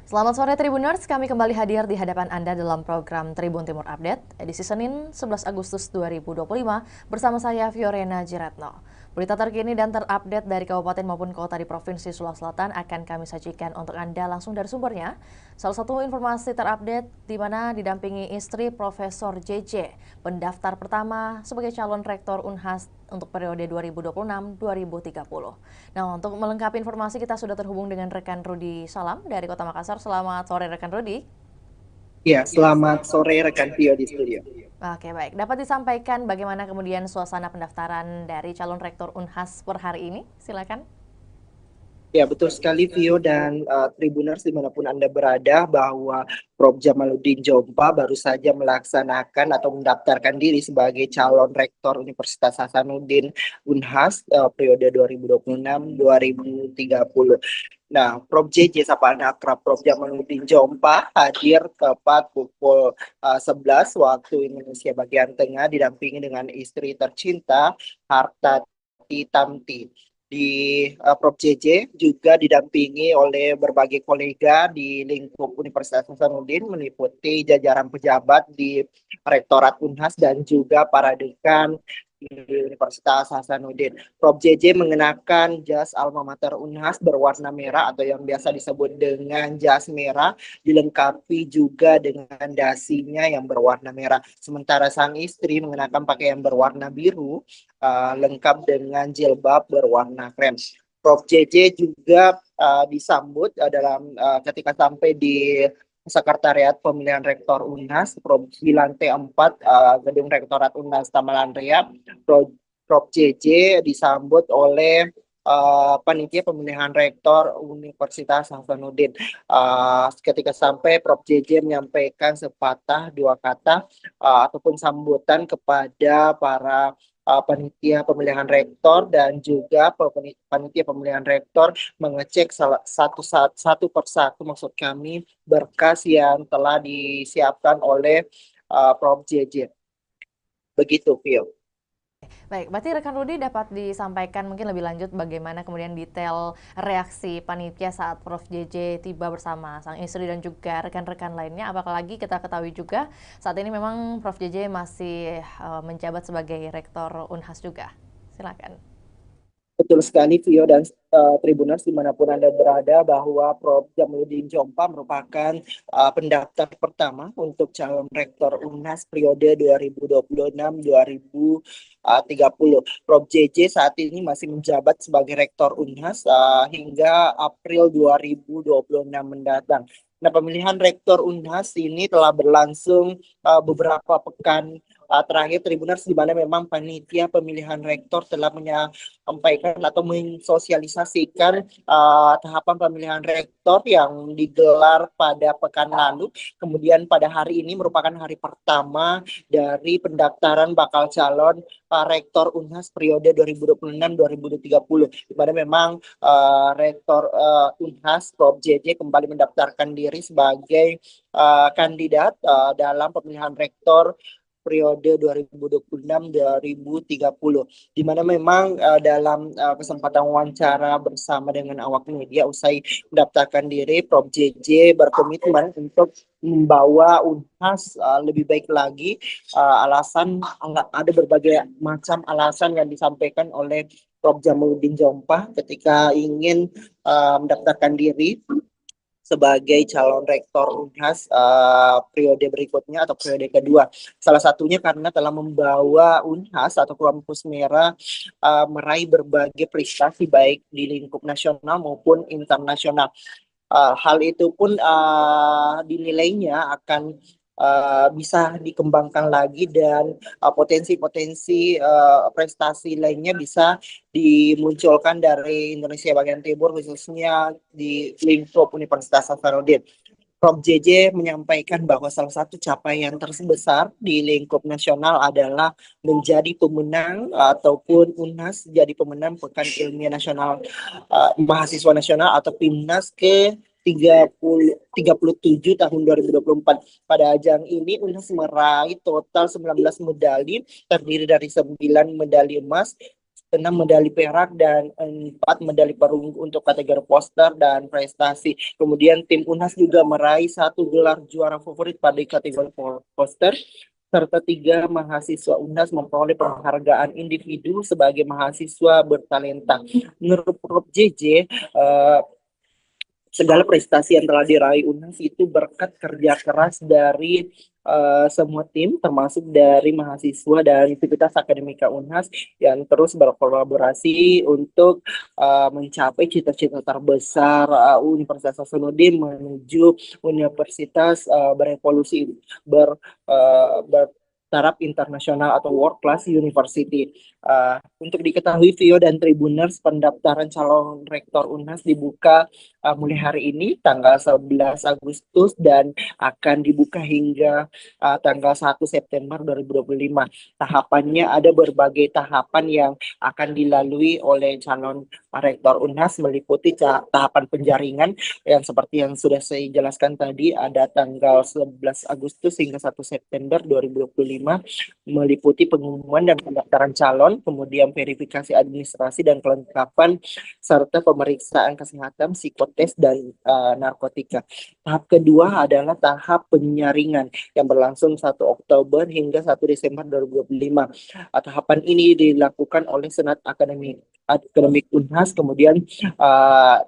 Selamat sore Tribuners, kami kembali hadir di hadapan Anda dalam program Tribun Timur Update, edisi Senin 11 Agustus 2025, bersama saya Fiorena Jiratno. Berita terkini dan terupdate dari kabupaten maupun kota di Provinsi Sulawesi Selatan akan kami sajikan untuk Anda langsung dari sumbernya. Salah satu informasi terupdate di mana didampingi istri Profesor JJ, pendaftar pertama sebagai calon rektor Unhas untuk periode 2026-2030. Nah, untuk melengkapi informasi kita sudah terhubung dengan rekan Rudi Salam dari Kota Makassar. Selamat sore rekan Rudi. Ya, selamat sore rekan Vio di studio. Oke, baik. Dapat disampaikan bagaimana kemudian suasana pendaftaran dari calon rektor Unhas per hari ini? Silakan. Ya, betul sekali Vio dan Tribuners dimanapun Anda berada bahwa Prof. Jamaluddin Jompa baru saja melaksanakan atau mendaftarkan diri sebagai calon rektor Universitas Hasanuddin Unhas periode 2026-2030. Nah, Prof. JJ Sapaan Akrab Prof. Jamaluddin Jompa hadir tepat pukul 11 waktu Indonesia bagian tengah didampingi dengan istri tercinta Hartati Tamti. Di Prof. JJ juga didampingi oleh berbagai kolega di lingkup Universitas Hasanuddin meliputi jajaran pejabat di Rektorat Unhas dan juga para dekan di Universitas Hasanuddin. Prof. JJ mengenakan jas alma mater Unhas berwarna merah atau yang biasa disebut dengan jas merah, dilengkapi juga dengan dasinya yang berwarna merah. Sementara sang istri mengenakan pakaian berwarna biru, lengkap dengan jilbab berwarna krem. Prof. JJ juga disambut dalam ketika sampai di Sekretariat Pemilihan Rektor Unhas, di lantai 4 Gedung Rektorat Unhas Tamalan Raya. Prof. JJ disambut oleh panitia pemilihan rektor Universitas Hasanuddin. Ketika sampai, Prof. JJ menyampaikan sepatah dua kata ataupun sambutan kepada para panitia pemilihan rektor dan juga panitia pemilihan rektor mengecek satu persatu maksud kami berkas yang telah disiapkan oleh Prof. JJ. Begitu, Phil. Baik, berarti rekan Rudi dapat disampaikan mungkin lebih lanjut bagaimana kemudian detail reaksi panitia saat Prof. JJ tiba bersama sang istri dan juga rekan-rekan lainnya. Apalagi kita ketahui juga saat ini memang Prof. JJ masih menjabat sebagai rektor Unhas juga. Silakan. Betul sekali, Vio dan Tribuners dimanapun Anda berada bahwa Prof. Jamaluddin Jompa merupakan pendaftar pertama untuk calon rektor Unhas periode 2026-2030. Prof. JJ saat ini masih menjabat sebagai rektor Unhas hingga April 2026 mendatang. Nah, pemilihan rektor Unhas ini telah berlangsung beberapa pekan terakhir Tribuners, di mana memang panitia pemilihan rektor telah menyampaikan atau mensosialisasikan tahapan pemilihan rektor yang digelar pada pekan lalu. Kemudian pada hari ini merupakan hari pertama dari pendaftaran bakal calon rektor Unhas periode 2026-2030, di mana memang rektor Unhas Prof. JJ kembali mendaftarkan diri sebagai kandidat dalam pemilihan rektor periode 2026-2030, di mana memang dalam kesempatan wawancara bersama dengan awak media usai mendaftarkan diri, Prof. JJ berkomitmen untuk membawa Unhas lebih baik lagi. Ada berbagai macam alasan yang disampaikan oleh Prof. Jamaluddin Jompa ketika ingin mendaftarkan diri sebagai calon rektor Unhas periode berikutnya atau periode kedua. Salah satunya karena telah membawa Unhas atau Kampus Merah meraih berbagai prestasi baik di lingkup nasional maupun internasional. Hal itu pun dinilainya akan bisa dikembangkan lagi dan potensi-potensi prestasi lainnya bisa dimunculkan dari Indonesia bagian timur, khususnya di lingkup Universitas Hasanuddin. Prof. JJ menyampaikan bahwa salah satu capaian terbesar di lingkup nasional adalah menjadi pemenang ataupun Unhas jadi pemenang Pekan Ilmiah Nasional Mahasiswa Nasional atau PIMNAS ke 37 tahun 2024. Pada ajang ini Unhas meraih total 19 medali terdiri dari 9 medali emas, 6 medali perak dan 4 medali perunggu untuk kategori poster dan prestasi. Kemudian tim UNHAS juga meraih 1 gelar juara favorit pada kategori poster, serta 3 mahasiswa UNHAS memperoleh penghargaan individu sebagai mahasiswa bertalenta. Menurut Prof. JJ, segala prestasi yang telah diraih UNHAS itu berkat kerja keras dari semua tim, termasuk dari mahasiswa dan aktivitas akademika UNHAS yang terus berkolaborasi untuk mencapai cita-cita terbesar Universitas Hasanuddin menuju universitas berevolusi bertaraf internasional atau world class university. Untuk diketahui, Vio dan Tribuners, pendaftaran calon rektor UNHAS dibuka mulai hari ini tanggal 11 Agustus dan akan dibuka hingga tanggal 1 September 2025. Tahapannya ada berbagai tahapan yang akan dilalui oleh calon rektor UNHAS, meliputi tahapan penjaringan yang seperti yang sudah saya jelaskan tadi, ada tanggal 11 Agustus hingga 1 September 2025, meliputi pengumuman dan pendaftaran calon, kemudian verifikasi administrasi dan kelengkapan, serta pemeriksaan kesehatan, psikotes, dan narkotika. Tahap kedua adalah tahap penyaringan yang berlangsung 1 Oktober hingga 1 Desember 2025. Tahapan ini dilakukan oleh Senat Akademik UNHAS. Kemudian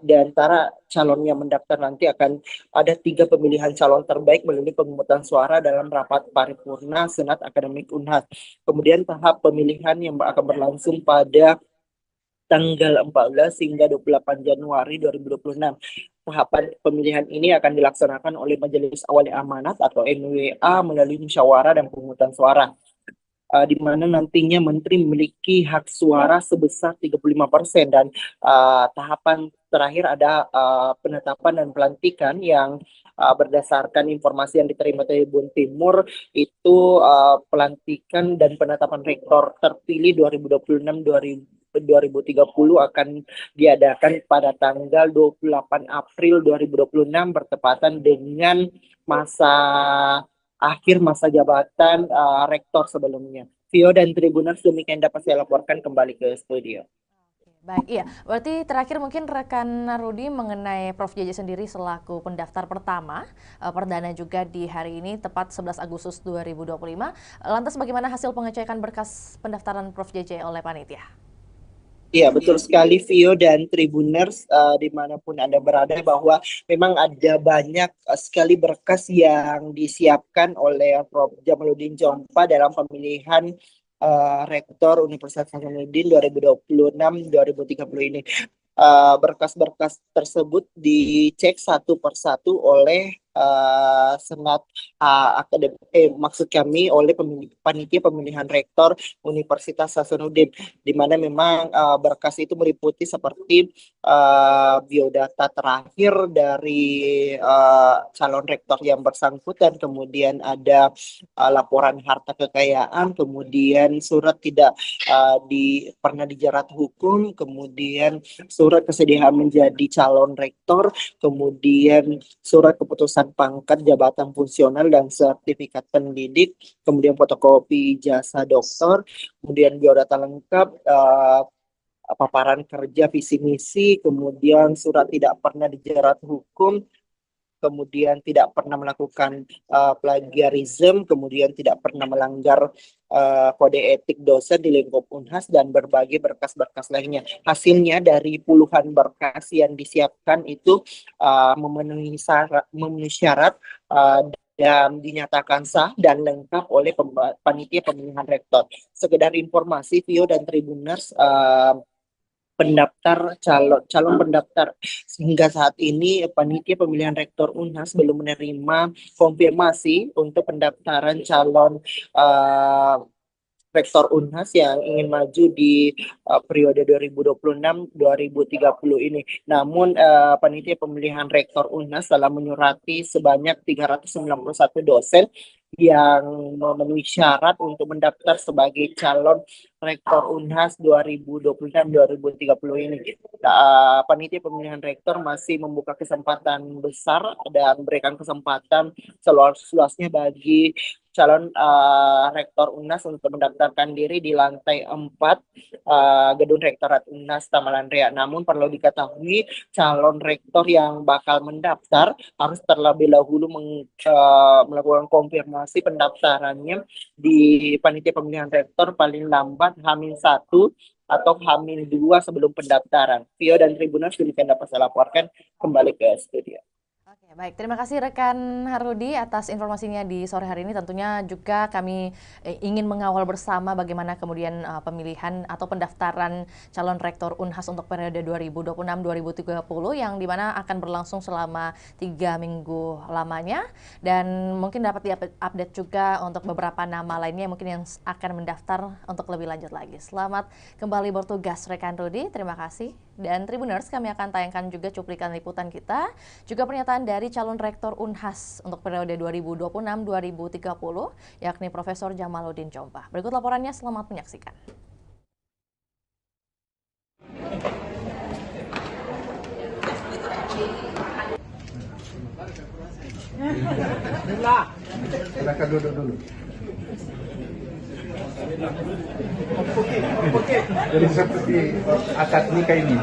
di antara calon yang mendaftar nanti akan ada 3 pemilihan calon terbaik melalui pemungutan suara dalam rapat paripurna Senat Akademik UNHAS. Kemudian tahap pemilihan yang akan berlangsung pada tanggal 14 hingga 28 Januari 2026. Tahapan pemilihan ini akan dilaksanakan oleh Majelis Awali Amanat atau MWA melalui musyawarah dan pemungutan suara, di mana nantinya menteri memiliki hak suara sebesar 35%, dan tahapan terakhir ada penetapan dan pelantikan yang berdasarkan informasi yang diterima dari Tribun Timur itu, pelantikan dan penetapan rektor terpilih 2026-2030 akan diadakan pada tanggal 28 April 2026 bertepatan dengan akhir masa jabatan rektor sebelumnya. Vio dan Tribuners, demikian dapat saya laporkan kembali ke studio. Baik, iya. Berarti terakhir mungkin rekan Rudi mengenai Prof. JJ sendiri selaku pendaftar pertama, perdana juga di hari ini, tepat 11 Agustus 2025. Lantas bagaimana hasil pengecekan berkas pendaftaran Prof. JJ oleh panitia? Iya, betul sekali Vio dan Tribuners, dimanapun Anda berada, bahwa memang ada banyak sekali berkas yang disiapkan oleh Prof. Jamaluddin Jompa dalam pemilihan Rektor Universitas Hasanuddin 2026-2030 ini. Berkas-berkas tersebut dicek satu persatu oleh Senat Akademik, maksud kami oleh panitia pemilihan rektor Universitas Hasanuddin, di mana memang berkas itu meliputi seperti biodata terakhir dari calon rektor yang bersangkutan, kemudian ada laporan harta kekayaan, kemudian surat tidak pernah dijerat hukum, kemudian surat kesediaan menjadi calon rektor, kemudian surat keputusan pangkat, jabatan fungsional, dan sertifikat pendidik, kemudian fotokopi jasa dokter, kemudian biodata lengkap, paparan kerja visi misi, kemudian surat tidak pernah dijerat hukum, kemudian tidak pernah melakukan plagiarisme, kemudian tidak pernah melanggar kode etik dosen di lingkup UNHAS, dan berbagai berkas-berkas lainnya. Hasilnya dari puluhan berkas yang disiapkan itu memenuhi syarat dan dinyatakan sah dan lengkap oleh panitia pemilihan rektor. Sekedar informasi Vio dan Tribuners, calon pendaftar hingga saat ini panitia pemilihan rektor UNHAS belum menerima konfirmasi untuk pendaftaran calon rektor UNHAS yang ingin maju di periode 2026-2030 ini. Namun panitia pemilihan rektor UNHAS telah menyurati sebanyak 391 dosen yang memenuhi syarat untuk mendaftar sebagai calon Rektor Unhas 2026-2030 ini. Panitia pemilihan rektor masih membuka kesempatan besar dan berikan kesempatan seluas-luasnya bagi calon rektor Unhas untuk mendaftarkan diri di lantai 4 gedung Rektorat Unhas Tamalan Rea. Namun perlu diketahui calon rektor yang bakal mendaftar harus terlebih dahulu melakukan konfirmasi pendaftarannya di panitia pemilihan rektor paling lambat H-1 atau H-2 sebelum pendaftaran. Vio dan Tribuners demikian dapat saya laporkan kembali ke studio. Oke, baik. Terima kasih rekan Harudi atas informasinya di sore hari ini. Tentunya juga kami ingin mengawal bersama bagaimana kemudian pemilihan atau pendaftaran calon rektor Unhas untuk periode 2026-2030 yang dimana akan berlangsung selama 3 minggu lamanya. Dan mungkin dapat diupdate juga untuk beberapa nama lainnya mungkin yang akan mendaftar untuk lebih lanjut lagi. Selamat kembali bertugas rekan Rudi. Terima kasih. Dan Tribuners, kami akan tayangkan juga cuplikan liputan kita, juga pernyataan dari calon rektor Unhas untuk periode 2026-2030, yakni Profesor Jamaluddin Jompa. Berikut laporannya, selamat menyaksikan. Silakan duduk dulu. Oke. Jadi seperti akad nikah ini.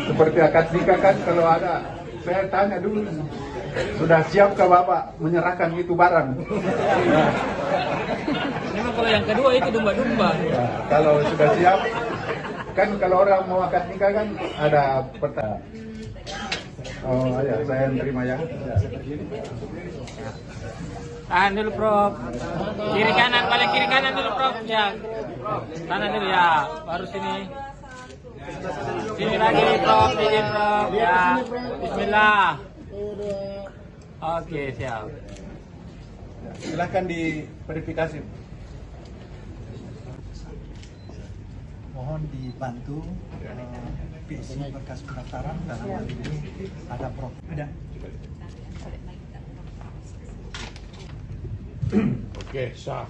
Seperti akad nikah kan kalau ada, saya tanya dulu, sudah siapkah Bapak menyerahkan itu barang? Nah. Memang kalau yang kedua itu domba-domba. Nah, kalau sudah siap, kan kalau orang mau akad nikah kan ada pertanyaan. Oh ya, saya terima ya. Tahan dulu, Prof. Kiri kanan, balik kiri kanan dulu, Prof. Ya. Kanan dulu ya, baru sini. Sini lagi, Prof. Sini, Prof. Ya. Bismillah. Oke, siap. Silakan diverifikasi. Mohon dibantu PC berkas pendaftaran dalam hal ini ada Prof. Ada. Oke, sah.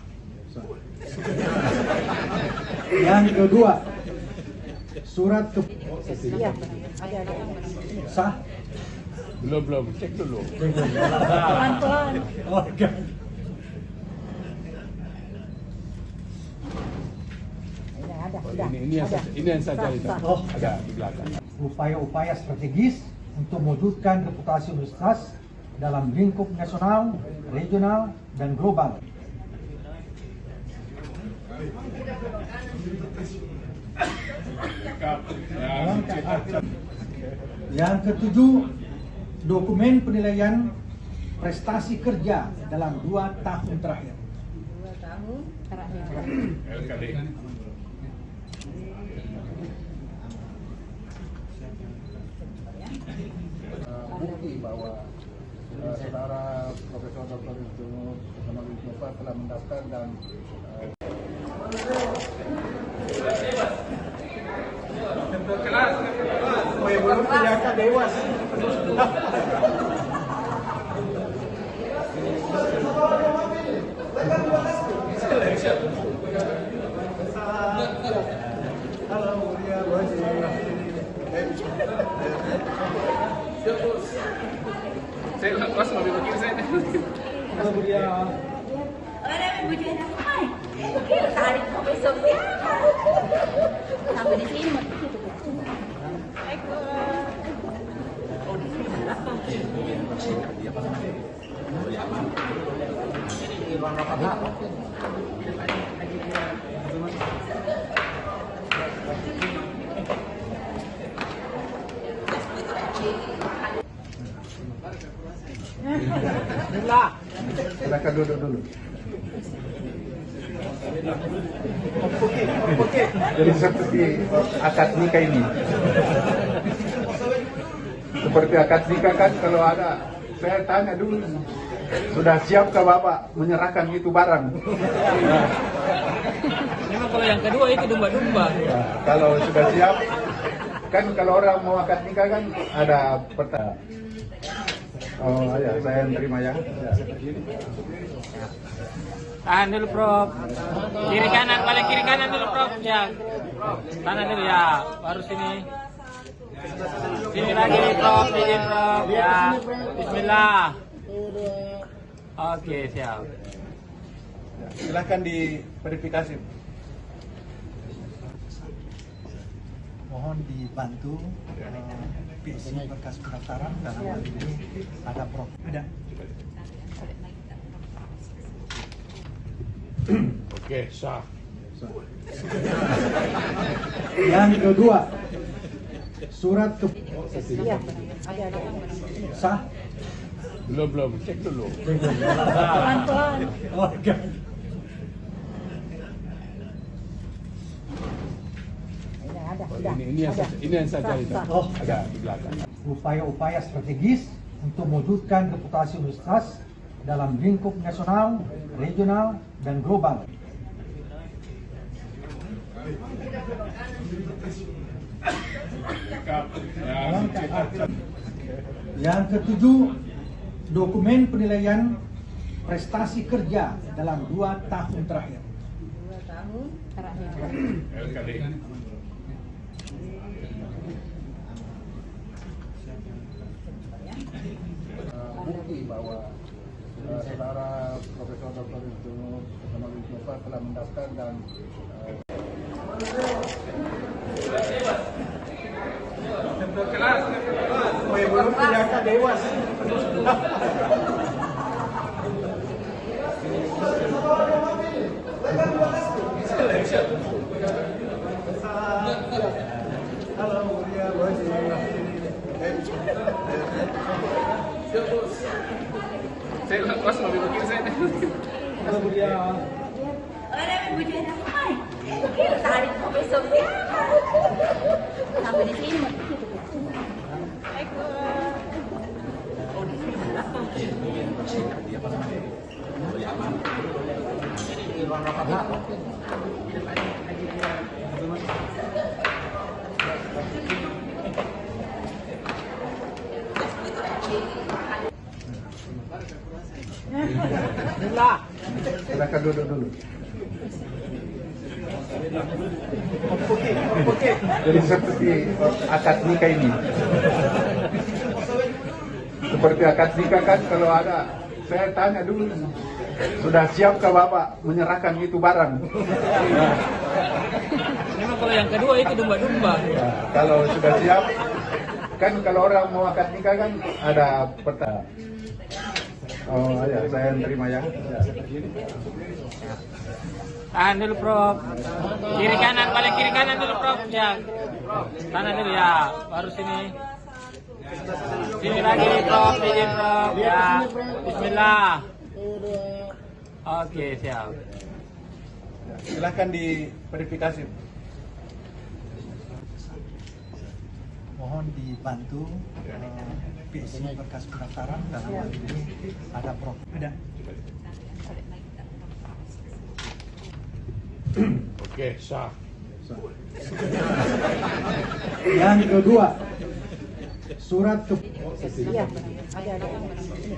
Yang kedua, surat ke sah. Belum, cek dulu. Pelan-pelan. Oke. Ini yang saya cari. Oh, ada di belakang. upaya-upaya strategis untuk mewujudkan reputasi universitas dalam lingkup nasional, regional, dan global. Yang ketujuh, dokumen penilaian prestasi kerja dalam 2 tahun terakhir. 2 tahun terakhir. Bukti bahwa saudara Profesor Dr. Jamaluddin Jompa telah mendaftar dan belum tidak dewas. Saya langsung ambil begini saya. Tarik besoknya. Sampai di sini. Silakan duduk dulu. Oke. Jadi seperti akad nikah ini. Seperti akad nikah kan kalau ada, saya tanya dulu, sudah siapkah Bapak menyerahkan itu barang? Nah. Memang kalau yang kedua itu domba-domba. Nah, kalau sudah siap, kan kalau orang mau akad nikah kan ada pertanyaan. Oh ya, saya terima ya. Tahan dulu Prof. Kiri kanan, balik kiri kanan dulu Prof. Ya. Kanan dulu ya, baru sini. Sini lagi Prof, izin Prof. Ya. Bismillah. Oke, siap. Silahkan diverifikasi. Mohon dibantu isi berkas pendaftaran dalam hal ini ada Prof. Ada. Oke, sah. Yang kedua, surat ke sah. Belum, cek dulu. Pelan-pelan. Oke. Ini yang saya cari. Oh, Ada di belakang. upaya-upaya strategis untuk mewujudkan reputasi universitas dalam lingkup nasional, regional, dan global. Yang ketujuh, dokumen penilaian prestasi kerja dalam 2 tahun terakhir. 2 tahun terakhir. Bukti bahwa saudara Profesor Dr. Yusuf telah mendaftar dan belum tidak dewas. Saya lepas mobil begini saya. Ada bujur apa? Tarik besok ya. Sampai di sini. Silakan duduk dulu. Jadi seperti akad nikah ini. Seperti akad nikah kan kalau ada, saya tanya dulu, sudah siapkah Bapak menyerahkan itu barang? Memang kalau yang kedua itu domba-domba. Nah, kalau sudah siap, kan kalau orang mau akad nikah kan ada peta. Oh ya, saya terima ya. Tahan dulu Prof. Kiri kanan, balik kiri kanan dulu Prof. Ya. Kanan dulu ya, baru sini. Sini lagi Prof, izin Prof. Ya. Bismillah. Oke, siap. Silahkan diverifikasi. Mohon dibantu isi berkas pendaftaran dalam hal ini ada Prof. Ada. Oke, sah. Yang kedua, surat ke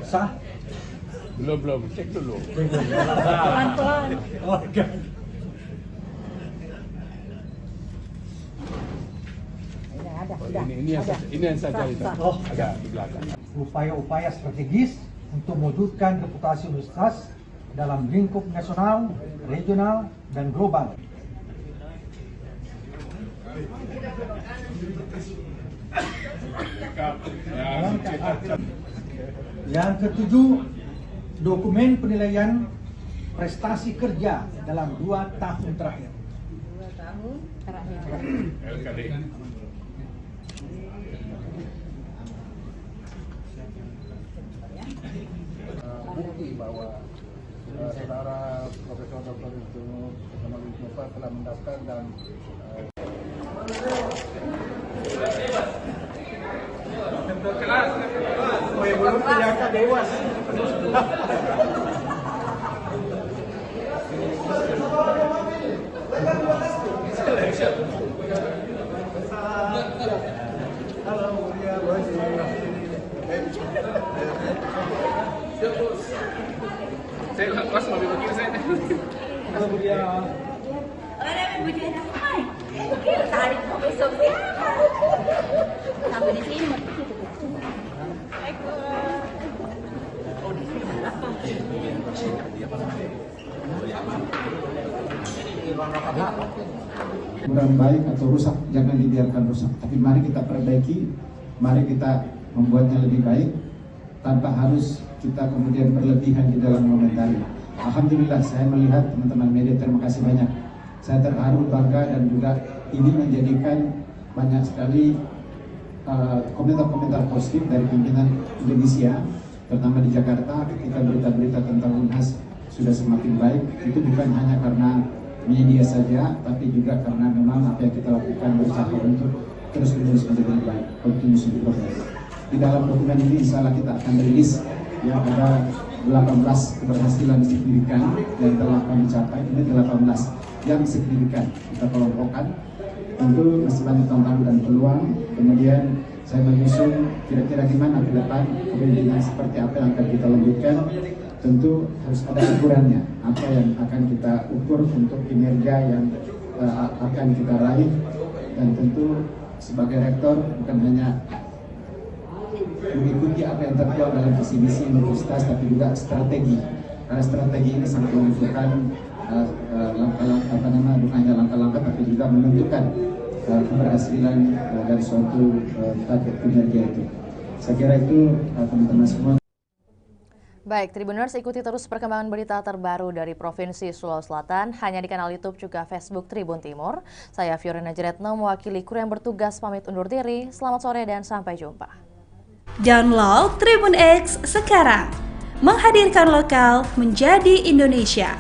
sah. Belum, cek dulu. Pelan-pelan. Oke. Ini yang saya cari. Oh, Ada di belakang. upaya-upaya strategis untuk mewujudkan reputasi universitas dalam lingkup nasional, regional, dan global. Yang ketujuh, dokumen penilaian prestasi kerja dalam 2 tahun terakhir. 2 tahun terakhir. Bukti bahwa saudara Profesor Dr. Yusuf telah mendaftar dan belum tidak dewas. Halo, Saya kos mobil kiri saya. Orang ibu dia hai. Kira tarik kok besok ya. Sampai di sini mati gitu. Kurang baik atau rusak, jangan dibiarkan rusak. Tapi mari kita perbaiki, mari kita membuatnya lebih baik tanpa harus kita kemudian berlebihan di dalam mengomentari. Alhamdulillah saya melihat teman-teman media, terima kasih banyak. Saya terharu, bangga, dan juga ini menjadikan banyak sekali komentar-komentar positif dari pimpinan Indonesia, terutama di Jakarta, ketika berita-berita tentang UNHAS sudah semakin baik. Itu bukan hanya karena media saja, tapi juga karena memang apa yang kita lakukan berusaha untuk terus-menerus menjadi lebih baik, continuous progress. Di dalam dokumen ini insya Allah kita akan rilis yang ada 18 keberhasilan signifikan yang telah kami capai. Ini 18 yang signifikan kita kelompokkan. Tentu masih banyak tantangan dan peluang. Kemudian saya menyusun kira-kira gimana ke depan kepemimpinan seperti apa yang akan kita lanjutkan. Tentu harus ada ukurannya, apa yang akan kita ukur untuk kinerja yang akan kita raih. Dan tentu sebagai rektor bukan hanya mengikuti apa yang tertuang dalam visi misi universitas, tapi juga strategi. Karena strategi ini sangat menentukan langkah-langkah, tapi juga menentukan keberhasilan dari suatu target kinerja itu. Saya kira itu teman-teman semua. Baik, Tribuners, ikuti terus perkembangan berita terbaru dari Provinsi Sulawesi Selatan hanya di kanal YouTube juga Facebook Tribun Timur. Saya Fiorena Jiretno mewakili kru yang bertugas pamit undur diri. Selamat sore dan sampai jumpa. Download Tribun X sekarang, menghadirkan lokal menjadi Indonesia.